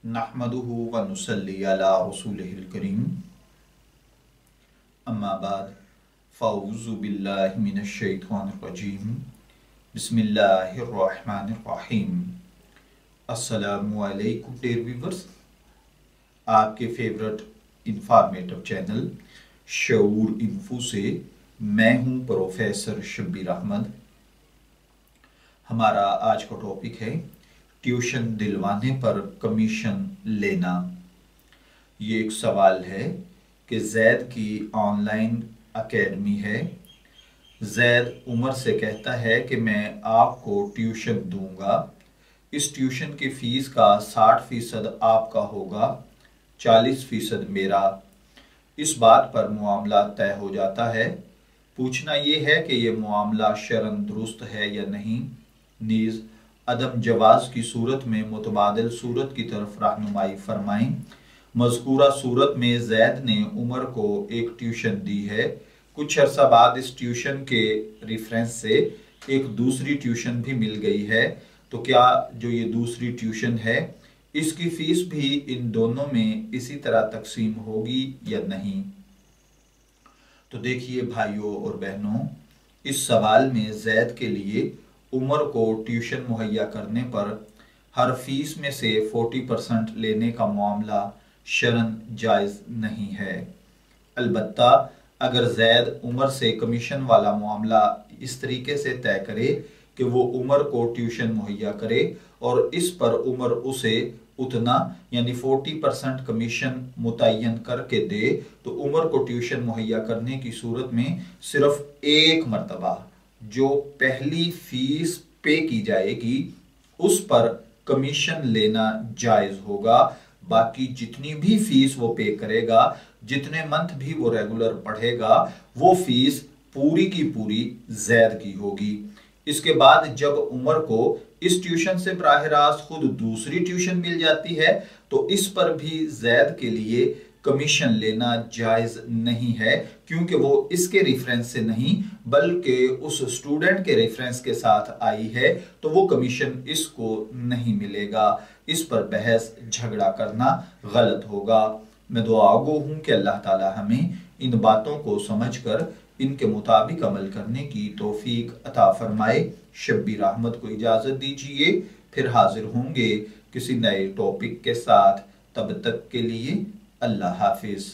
नहमदुहु व नुसल्ली अला रसूलिहिल करीम। अम्मा बाद फ़अऊज़ु बिल्लाहि मिनश शैतानिर रजीम। बिस्मिल्लाहिर रहमानिर रहीम। अस्सलामु अलैकुम डियर व्यूअर्स, आपके फेवरेट इंफॉर्मेटिव चैनल शऊर इन्फो से मैं हूं प्रोफेसर शब्बीर अहमद। हमारा आज का टॉपिक है ट्यूशन दिलवाने पर कमीशन लेना। ये एक सवाल है कि जैद की ऑनलाइन एकेडमी है। जैद उमर से कहता है कि मैं आपको ट्यूशन दूंगा। इस ट्यूशन की फ़ीस का 60% आपका होगा, 40% मेरा। इस बात पर मुआमला तय हो जाता है। पूछना ये है कि यह मुआमला शरअन दुरुस्त है या नहीं। नीज़ अदम जवाज़ की सूरत में मुतबादिल सूरत की तरफ रहनुमाई फरमाएं। मज़कूरा सूरत में जैद ने उमर को एक ट्यूशन दी है। कुछ अर्सा बाद इस ट्यूशन के रेफरेंस से एक दूसरी ट्यूशन भी मिल गई है। तो क्या जो ये दूसरी ट्यूशन है इसकी फ़ीस भी इन दोनों में इसी तरह तकसीम होगी या नहीं। तो देखिए भाइयों और बहनों, इस सवाल में जैद के लिए उमर को ट्यूशन मुहैया करने पर हर फीस में से 40% लेने का मामला शरन जायज़ नहीं है। अलबत्ता अगर जैद उमर से कमीशन वाला मामला इस तरीके से तय करे कि वो उमर को ट्यूशन मुहैया करे और इस पर उमर उसे उतना यानी 40% कमीशन मुतय्यन करके दे, तो उमर को ट्यूशन मुहैया करने की सूरत में सिर्फ एक मरतबा जो पहली फीस पे की जाएगी उस पर कमीशन लेना जायज होगा। बाकी जितनी भी फीस वो पे करेगा, जितने मंथ भी वो रेगुलर पढ़ेगा, वो फीस पूरी की पूरी जैद की होगी। इसके बाद जब उमर को इस ट्यूशन से बराह रास्त खुद दूसरी ट्यूशन मिल जाती है तो इस पर भी जैद के लिए कमीशन लेना जायज नहीं है, क्योंकि वो इसके रेफरेंस से नहीं बल्कि उस स्टूडेंट के रेफरेंस के साथ आई है, तो वो कमीशन इसको नहीं मिलेगा। इस पर बहस झगड़ा करना गलत होगा। मैं दुआगो हूं कि अल्लाह ताला हमें इन बातों को समझकर इनके मुताबिक अमल करने की तौफीक अता फरमाए। शब्बीर अहमद को इजाजत दीजिए, फिर हाजिर होंगे किसी नए टॉपिक के साथ। तब तक के लिए अल्लाह हाफिज।